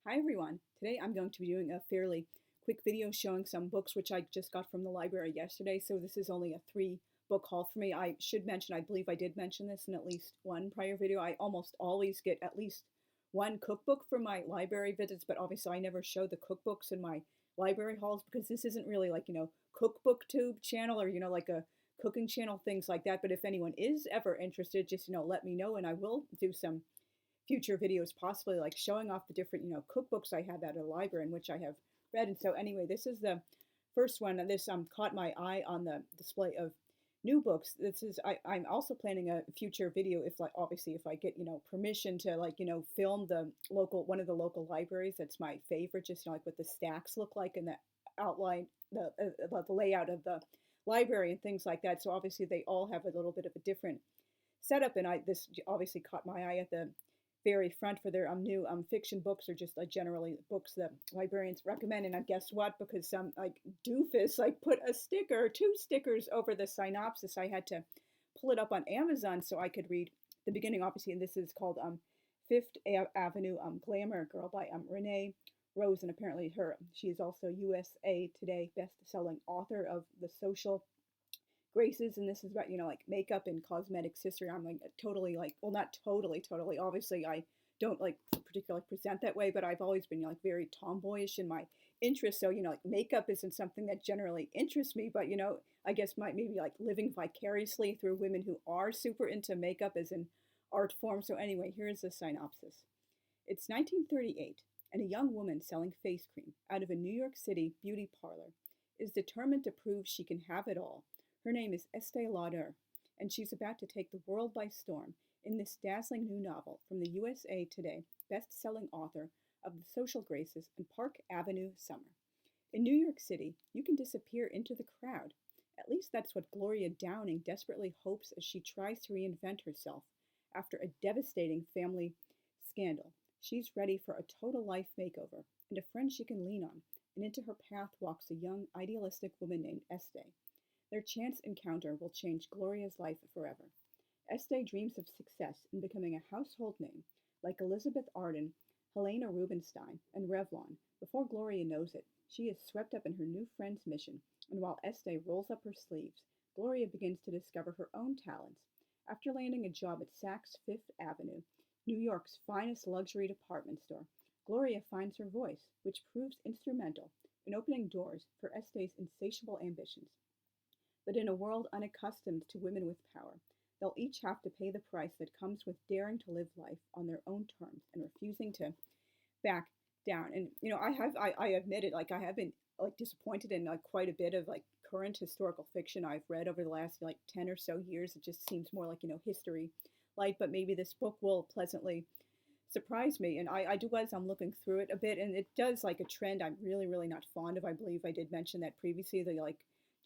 Hi everyone! Today I'm going to be doing a fairly quick video showing some books which I just got from the library yesterday, so this is only a 3 book haul for me. I should mention, I believe I did mention this in at least one prior video, I almost always get at least one cookbook from my library visits, but obviously I never show the cookbooks in my library hauls because this isn't really like, cookbook tube channel or, like a cooking channel, things like that. But if anyone is ever interested, just, let me know and I will do some future videos, possibly like showing off the different, cookbooks I have at a library in which I have read. And so anyway, this is the first one, and this caught my eye on the display of new books. This is I'm also planning a future video if like obviously if I get permission to like film the local one of the local libraries. That's my favorite, just like what the stacks look like and the outline, the layout of the library and things like that. So obviously they all have a little bit of a different setup, and this obviously caught my eye at the very front for their new fiction books, or just generally books that librarians recommend. And guess what? Because some like doofus like put a sticker, 2 stickers over the synopsis, I had to pull it up on Amazon so I could read the beginning. Obviously, and this is called Fifth Avenue Glamour Girl by Renee Rose, and apparently she is also USA Today best-selling author of The Social Graces, and this is about like makeup and cosmetics history. I'm like totally like, well, not totally obviously I don't like particularly present that way, but I've always been like very tomboyish in my interest. So like makeup isn't something that generally interests me, but I guess maybe like living vicariously through women who are super into makeup as an art form. So anyway, here's the synopsis. It's 1938, and a young woman selling face cream out of a New York City beauty parlor is determined to prove she can have it all. Her name is Estée Lauder, and she's about to take the world by storm in this dazzling new novel from the USA Today best-selling author of The Social Graces and Park Avenue Summer. In New York City, you can disappear into the crowd. At least that's what Gloria Downing desperately hopes as she tries to reinvent herself after a devastating family scandal. She's ready for a total life makeover and a friend she can lean on, and into her path walks a young, idealistic woman named Estée. Their chance encounter will change Gloria's life forever. Estée dreams of success in becoming a household name, like Elizabeth Arden, Helena Rubinstein, and Revlon. Before Gloria knows it, she is swept up in her new friend's mission, and while Estée rolls up her sleeves, Gloria begins to discover her own talents. After landing a job at Saks Fifth Avenue, New York's finest luxury department store, Gloria finds her voice, which proves instrumental in opening doors for Estée's insatiable ambitions. But in a world unaccustomed to women with power, they'll each have to pay the price that comes with daring to live life on their own terms and refusing to back down. And I admit it, like I have been like disappointed in like quite a bit of like current historical fiction I've read over the last like 10 or so years. It just seems more like history light, but maybe this book will pleasantly surprise me. And I do, as I'm looking through it a bit, and it does like a trend I'm really not fond of. I believe I did mention that previously, the like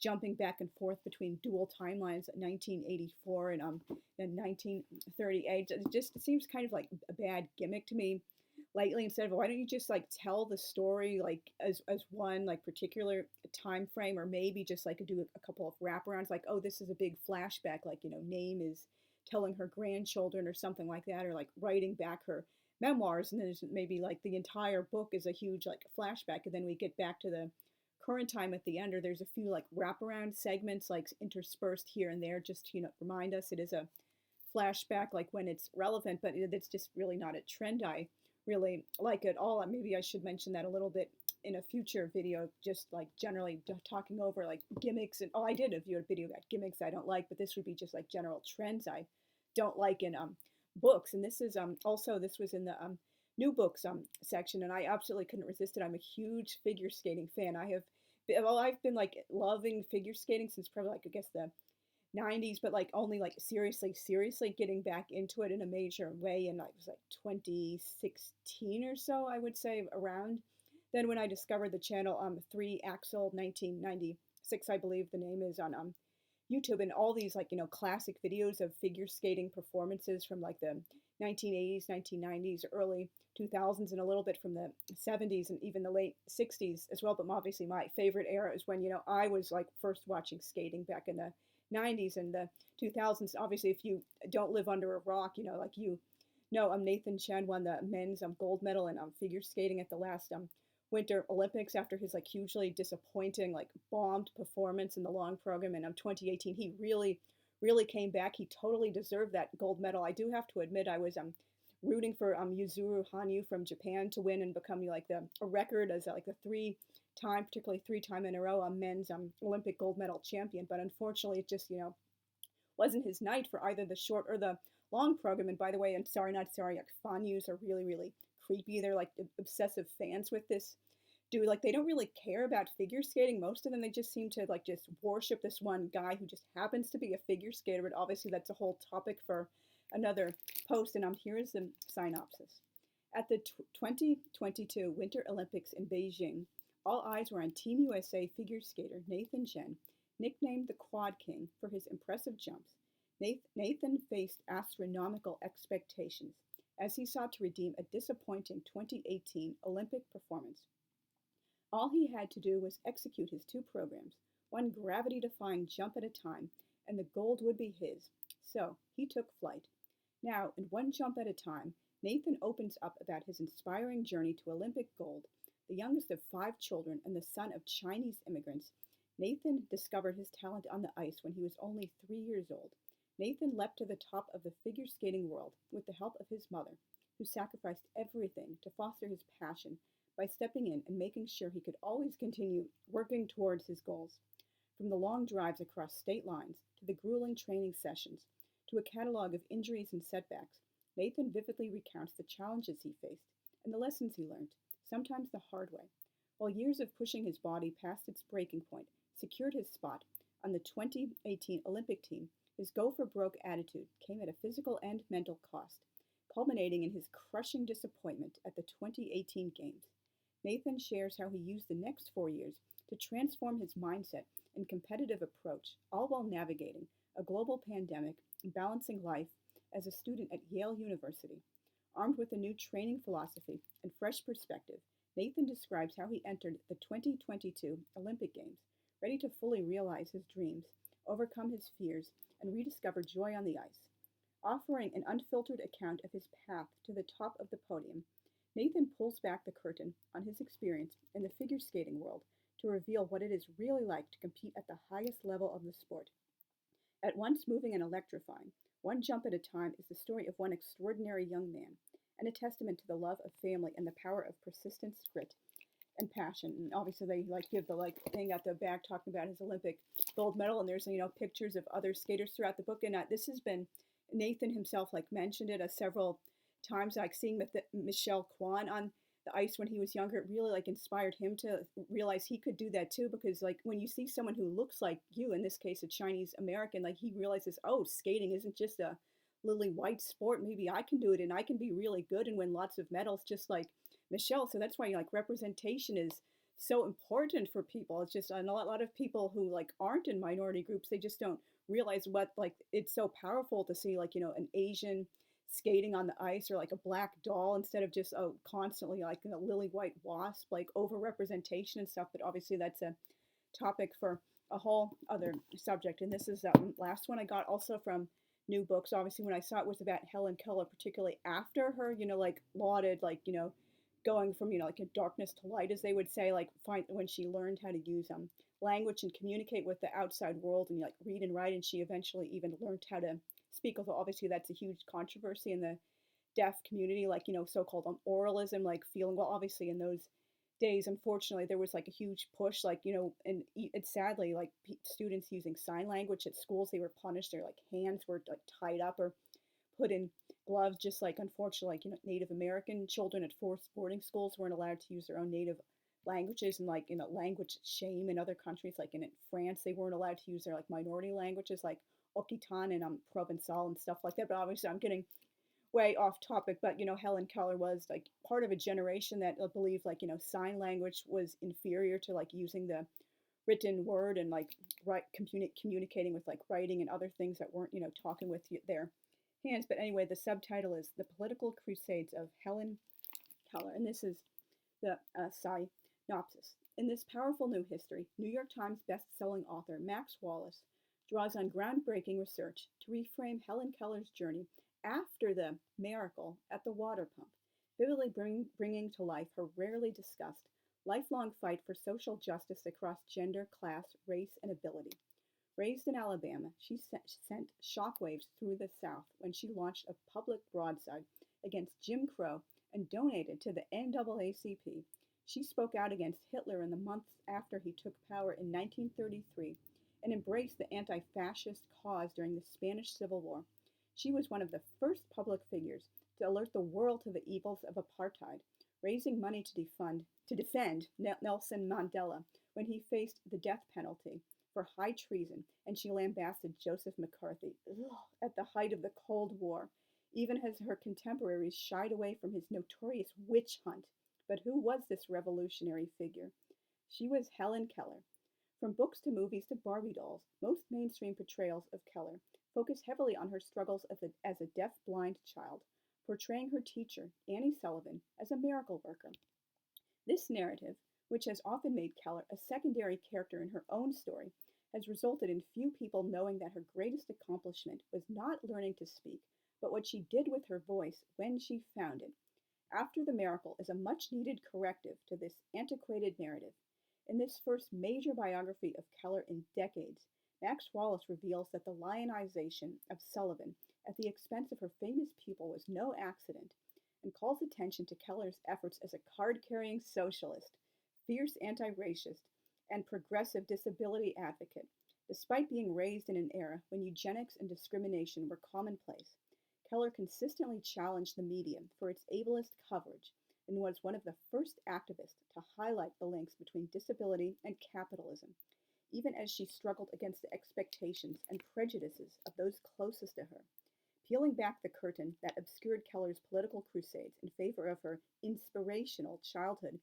jumping back and forth between dual timelines, 1984 and 1938. It seems kind of like a bad gimmick to me lately. Instead of, why don't you just like tell the story like as one like particular time frame, or maybe just like do a couple of wraparounds, like, oh, this is a big flashback, like Name is telling her grandchildren or something like that, or like writing back her memoirs, and then there's maybe like the entire book is a huge like flashback, and then we get back to the current time at the end, or there's a few like wraparound segments like interspersed here and there, just to remind us it is a flashback like when it's relevant. But it's just really not a trend I really like at all. Maybe I should mention that a little bit in a future video, just like generally talking over like gimmicks. And I did a video about gimmicks I don't like, but this would be just like general trends I don't like in books. And this is also, this was in the new books section, and I absolutely couldn't resist it. I'm a huge figure skating fan. I've been like loving figure skating since probably like I guess the 90s, but like only like seriously getting back into it in a major way, and it was like 2016 or so, I would say, around then, when I discovered the channel 3Axel 1996, I believe the name is, on YouTube, and all these like classic videos of figure skating performances from like the 1980s, 1990s, early 2000s, and a little bit from the 70s and even the late 60s as well. But obviously my favorite era is when I was like first watching skating back in the 90s and the 2000s. Obviously, if you don't live under a rock, like you No, Nathan Chen won the men's gold medal in figure skating at the last Winter Olympics after his like hugely disappointing like bombed performance in the long program in 2018. He really came back. He totally deserved that gold medal. I do have to admit I was rooting for Yuzuru Hanyu from Japan to win and become like a record as like the particularly 3 time in a row men's Olympic gold medal champion. But unfortunately, it just wasn't his night for either the short or the long program. And by the way, and sorry, not sorry, like Fanyus are really creepy. They're like obsessive fans with this dude. Like they don't really care about figure skating. Most of them, they just seem to like just worship this one guy who just happens to be a figure skater. But obviously, that's a whole topic for another post. And here is the synopsis. At the 2022 Winter Olympics in Beijing, all eyes were on Team USA figure skater Nathan Chen, nicknamed the Quad King for his impressive jumps. Nathan faced astronomical expectations as he sought to redeem a disappointing 2018 Olympic performance. All he had to do was execute his 2 programs, one gravity-defying jump at a time, and the gold would be his. So he took flight. Now, in one jump at a time, Nathan opens up about his inspiring journey to Olympic gold. The youngest of 5 children and the son of Chinese immigrants, Nathan discovered his talent on the ice when he was only 3 years old. Nathan leapt to the top of the figure skating world with the help of his mother, who sacrificed everything to foster his passion by stepping in and making sure he could always continue working towards his goals. From the long drives across state lines to the grueling training sessions to a catalog of injuries and setbacks, Nathan vividly recounts the challenges he faced and the lessons he learned, sometimes the hard way. While years of pushing his body past its breaking point secured his spot on the 2018 Olympic team, his go-for-broke attitude came at a physical and mental cost, culminating in his crushing disappointment at the 2018 Games. Nathan shares how he used the next 4 years to transform his mindset and competitive approach, all while navigating a global pandemic and balancing life as a student at Yale University. Armed with a new training philosophy and fresh perspective, Nathan describes how he entered the 2022 Olympic Games, ready to fully realize his dreams, overcome his fears, and rediscover joy on the ice. Offering an unfiltered account of his path to the top of the podium, Nathan pulls back the curtain on his experience in the figure skating world to reveal what it is really like to compete at the highest level of the sport. At once moving and electrifying, one jump at a time is the story of one extraordinary young man, and a testament to the love of family and the power of persistence, grit, and passion. And obviously they give the thing at the back talking about his Olympic gold medal, and there's pictures of other skaters throughout the book. And this has been Nathan himself mentioned it several times, seeing Michelle Kwan on the ice when he was younger. It really inspired him to realize he could do that too, because when you see someone who looks like you, in this case a Chinese American, he realizes, oh, skating isn't just a lily white sport. Maybe I can do it and I can be really good and win lots of medals just like Michelle. So that's why representation is so important for people. It's just a lot of people who aren't in minority groups, they just don't realize what it's so powerful to see an Asian skating on the ice, or a black doll, instead of just constantly a lily white wasp, over representation and stuff. But obviously that's a topic for a whole other subject. And this is the last one I got also from New Books. Obviously when I saw it was about Helen Keller, particularly after her lauded going from a darkness to light, as they would say, when she learned how to use language and communicate with the outside world and read and write, and she eventually even learned how to speak. Although obviously that's a huge controversy in the deaf community, so-called oralism, feeling well. Obviously in those days, unfortunately, there was a huge push, and it's sadly students using sign language at schools, they were punished. Their hands were tied up or put in gloves, just unfortunately Native American children at forced boarding schools weren't allowed to use their own native languages, and language shame in other countries, in France they weren't allowed to use their minority languages like Occitan and Provençal and stuff like that. But obviously I'm getting way off topic. But Helen Keller was part of a generation that believed sign language was inferior to using the written word, and communicating with writing and other things that weren't talking with their hands. But anyway, the subtitle is The Political Crusades of Helen Keller, and this is the synopsis. In this powerful new history, New York Times best-selling author Max Wallace draws on groundbreaking research to reframe Helen Keller's journey after the miracle at the water pump, vividly bringing to life her rarely discussed lifelong fight for social justice across gender, class, race, and ability. Raised in Alabama, she sent shockwaves through the South when she launched a public broadside against Jim Crow and donated to the NAACP. She spoke out against Hitler in the months after he took power in 1933 and embraced the anti-fascist cause during the Spanish Civil War. She was one of the first public figures to alert the world to the evils of apartheid, raising money to defend Nelson Mandela when he faced the death penalty for high treason, and she lambasted Joseph McCarthy at the height of the Cold War, even as her contemporaries shied away from his notorious witch hunt. But who was this revolutionary figure? She was Helen Keller. From books to movies to Barbie dolls, most mainstream portrayals of Keller focus heavily on her struggles as a deaf-blind child, portraying her teacher, Annie Sullivan, as a miracle worker. This narrative, which has often made Keller a secondary character in her own story, has resulted in few people knowing that her greatest accomplishment was not learning to speak, but what she did with her voice when she found it. After the Miracle is a much-needed corrective to this antiquated narrative. In this first major biography of Keller in decades, Max Wallace reveals that the lionization of Sullivan at the expense of her famous pupil was no accident, and calls attention to Keller's efforts as a card-carrying socialist, fierce anti-racist, and progressive disability advocate, despite being raised in an era when eugenics and discrimination were commonplace. Keller consistently challenged the media for its ableist coverage and was one of the first activists to highlight the links between disability and capitalism, even as she struggled against the expectations and prejudices of those closest to her. Peeling back the curtain that obscured Keller's political crusades in favor of her inspirational childhood,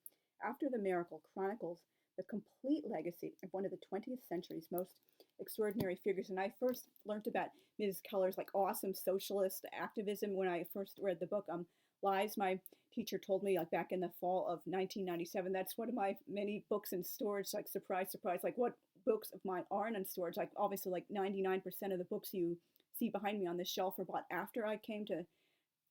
After the Miracle chronicles the complete legacy of one of the 20th century's most extraordinary figures. And I first learned about Ms. Keller's awesome socialist activism when I first read the book Lies. My teacher told me back in the fall of 1997. That's one of my many books in storage. Surprise, surprise. What books of mine aren't in storage? Obviously 99% of the books you see behind me on this shelf were bought after I came to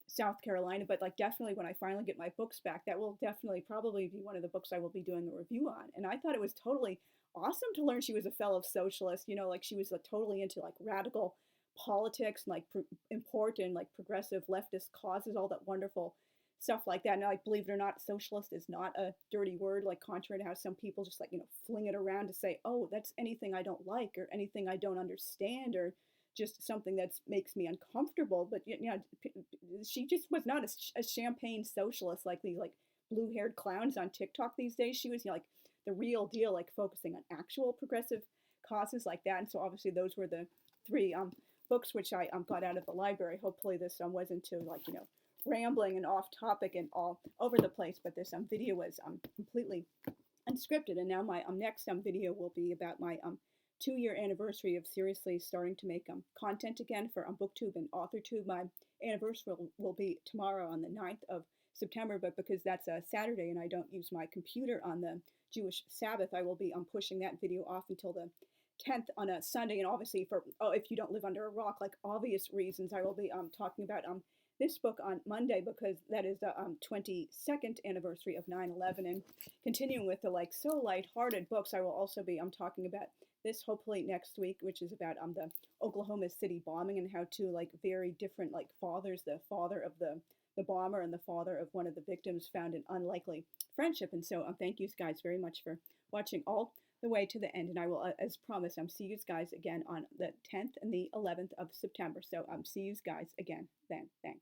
South Carolina, but definitely when I finally get my books back, that will definitely probably be one of the books I will be doing a review on. And I thought it was totally awesome to learn she was a fellow socialist, she was totally into radical politics and important progressive leftist causes, all that wonderful stuff like that. And believe it or not, socialist is not a dirty word, contrary to how some people just fling it around to say, oh, that's anything I don't like or anything I don't understand or just something that makes me uncomfortable. But she just was not a champagne socialist like these blue-haired clowns on TikTok these days. She was the real deal, focusing on actual progressive causes like that. And so obviously those were the three books which I got out of the library. Hopefully this wasn't too rambling and off topic and all over the place, but this video was completely unscripted. And now my next video will be about my 2-year anniversary of seriously starting to make content again for booktube and authortube. My anniversary will be tomorrow on the 9th of September, but because that's a Saturday and I don't use my computer on the Jewish Sabbath, I will be pushing that video off until the 10th on a Sunday. And obviously if you don't live under a rock, obvious reasons, I will be talking about this book on Monday because that is the 22nd anniversary of 9/11. And continuing with the so lighthearted books, I will also be talking about this hopefully next week, which is about the Oklahoma City bombing and how two very different fathers, the father of the bomber and the father of one of the victims, found an unlikely friendship. And so thank you guys very much for watching all the way to the end. And I will, as promised, see you guys again on the 10th and the 11th of September. So see you guys again then. Thanks.